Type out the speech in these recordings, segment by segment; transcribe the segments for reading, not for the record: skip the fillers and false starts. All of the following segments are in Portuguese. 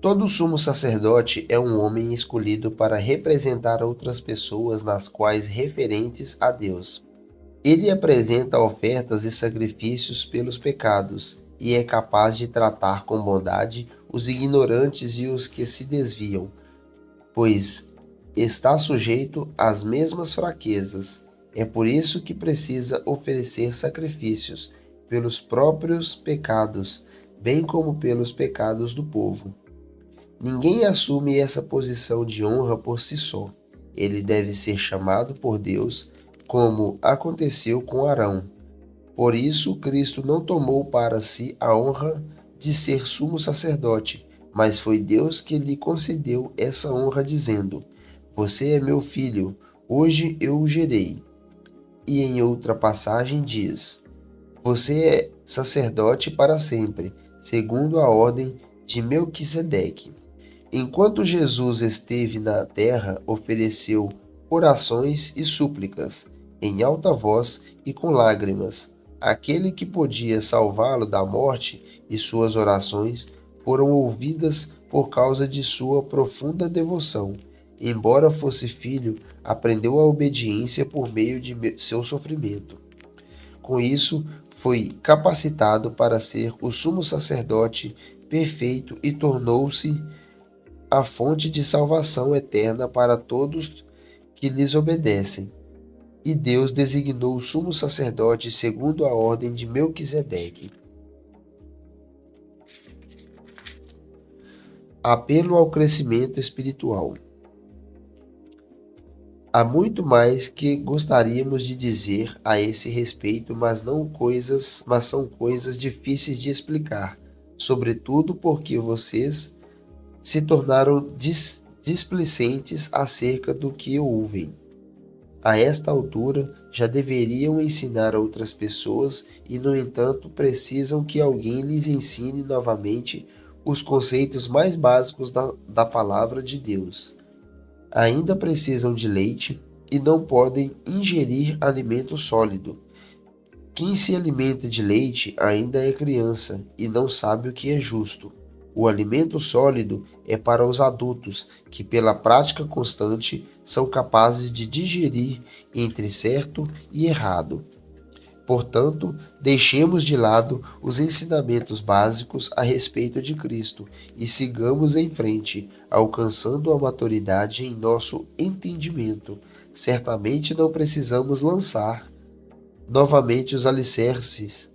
Todo sumo sacerdote é um homem escolhido para representar outras pessoas nas quais referentes a Deus. Ele apresenta ofertas e sacrifícios pelos pecados e é capaz de tratar com bondade os ignorantes e os que se desviam, pois está sujeito às mesmas fraquezas. É por isso que precisa oferecer sacrifícios pelos próprios pecados, bem como pelos pecados do povo. Ninguém assume essa posição de honra por si só. Ele deve ser chamado por Deus, como aconteceu com Arão. Por isso, Cristo não tomou para si a honra de ser sumo sacerdote, mas foi Deus que lhe concedeu essa honra, dizendo: Você é meu filho, hoje eu o gerei. E em outra passagem diz: Você é sacerdote para sempre, segundo a ordem de Melquisedeque. Enquanto Jesus esteve na terra, ofereceu orações e súplicas, em alta voz e com lágrimas. Aquele que podia salvá-lo da morte e suas orações foram ouvidas por causa de sua profunda devoção. Embora fosse filho, aprendeu a obediência por meio de seu sofrimento. Com isso, foi capacitado para ser o sumo sacerdote perfeito e tornou-se a fonte de salvação eterna para todos que lhes obedecem. E Deus designou o sumo sacerdote segundo a ordem de Melquisedeque. Apelo ao crescimento espiritual. Há muito mais que gostaríamos de dizer a esse respeito, mas são coisas difíceis de explicar, sobretudo porque vocês se tornaram displicentes acerca do que ouvem. A esta altura, já deveriam ensinar a outras pessoas e, no entanto, precisam que alguém lhes ensine novamente os conceitos mais básicos da palavra de Deus. Ainda precisam de leite e não podem ingerir alimento sólido. Quem se alimenta de leite ainda é criança e não sabe o que é justo. O alimento sólido é para os adultos, que pela prática constante são capazes de digerir entre certo e errado. Portanto, deixemos de lado os ensinamentos básicos a respeito de Cristo e sigamos em frente, alcançando a maturidade em nosso entendimento. Certamente não precisamos lançar novamente os alicerces,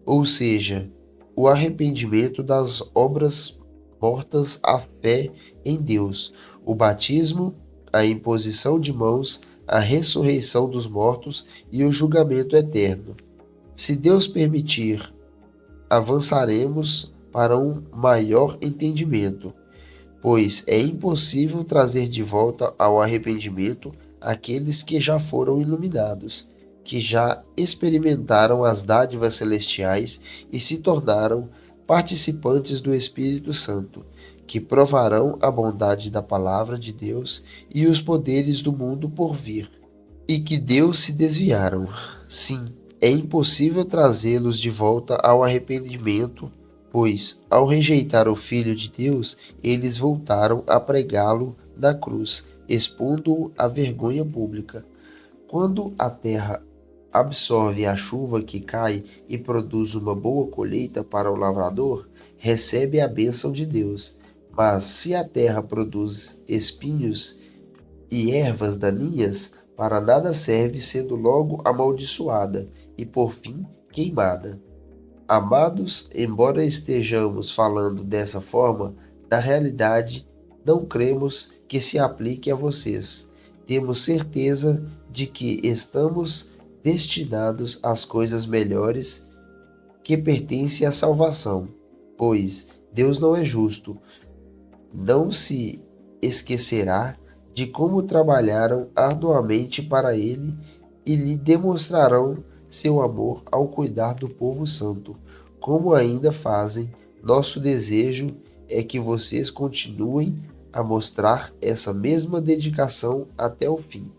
ou seja, o arrependimento das obras mortas à fé em Deus, o batismo, a imposição de mãos, a ressurreição dos mortos e o julgamento eterno. Se Deus permitir, avançaremos para um maior entendimento, pois é impossível trazer de volta ao arrependimento aqueles que já foram iluminados, que já experimentaram as dádivas celestiais e se tornaram participantes do Espírito Santo, que provarão a bondade da palavra de Deus e os poderes do mundo por vir, e que Deus se desviaram. Sim, é impossível trazê-los de volta ao arrependimento, pois, ao rejeitar o Filho de Deus, eles voltaram a pregá-lo na cruz, expondo-o à vergonha pública. Quando a terra absorve a chuva que cai e produz uma boa colheita para o lavrador, recebe a bênção de Deus. Mas se a terra produz espinhos e ervas daninhas, para nada serve, sendo logo amaldiçoada e, por fim, queimada. Amados, embora estejamos falando dessa forma, na realidade não cremos que se aplique a vocês. Temos certeza de que estamos destinados às coisas melhores que pertencem à salvação, pois Deus não é justo. Não se esquecerá de como trabalharam arduamente para ele e lhe demonstrarão seu amor ao cuidar do povo santo, como ainda fazem. Nosso desejo é que vocês continuem a mostrar essa mesma dedicação até o fim,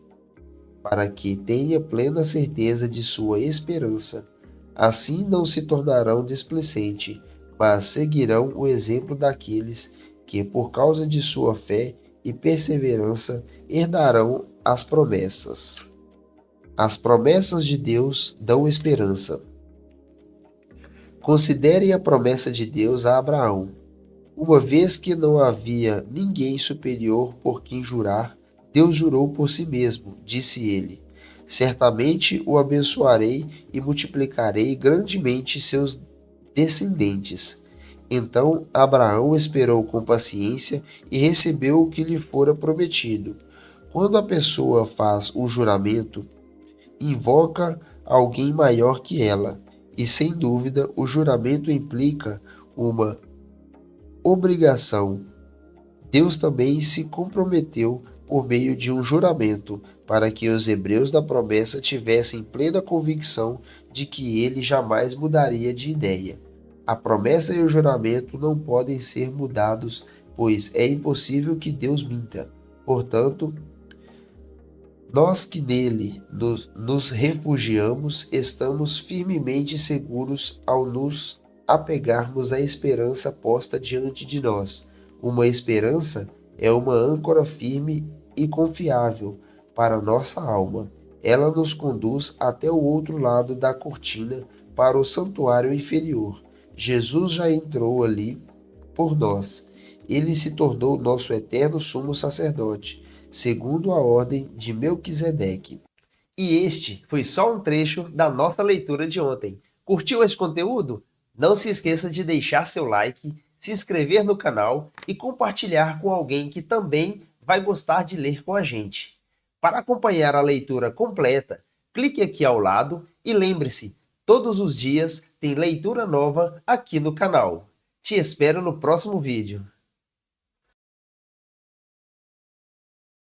para que tenha plena certeza de sua esperança. Assim não se tornarão displicentes, mas seguirão o exemplo daqueles que por causa de sua fé e perseverança herdarão as promessas. As promessas de Deus dão esperança. Considerem a promessa de Deus a Abraão. Uma vez que não havia ninguém superior por quem jurar, Deus jurou por si mesmo, disse ele: certamente o abençoarei e multiplicarei grandemente seus descendentes. Então Abraão esperou com paciência e recebeu o que lhe fora prometido. Quando a pessoa faz um juramento, invoca alguém maior que ela, e sem dúvida o juramento implica uma obrigação. Deus também se comprometeu por meio de um juramento para que os hebreus da promessa tivessem plena convicção de que ele jamais mudaria de ideia. A promessa e o juramento não podem ser mudados, pois é impossível que Deus minta. Portanto, nós que nele nos refugiamos, estamos firmemente seguros ao nos apegarmos à esperança posta diante de nós. Uma esperança é uma âncora firme e confiável para nossa alma. Ela nos conduz até o outro lado da cortina, para o santuário inferior. Jesus já entrou ali por nós. Ele se tornou nosso eterno sumo sacerdote, segundo a ordem de Melquisedeque. E este foi só um trecho da nossa leitura de ontem. Curtiu esse conteúdo? Não se esqueça de deixar seu like, se inscrever no canal e compartilhar com alguém que também vai gostar de ler com a gente. Para acompanhar a leitura completa, clique aqui ao lado e lembre-se, todos os dias tem leitura nova aqui no canal. Te espero no próximo vídeo.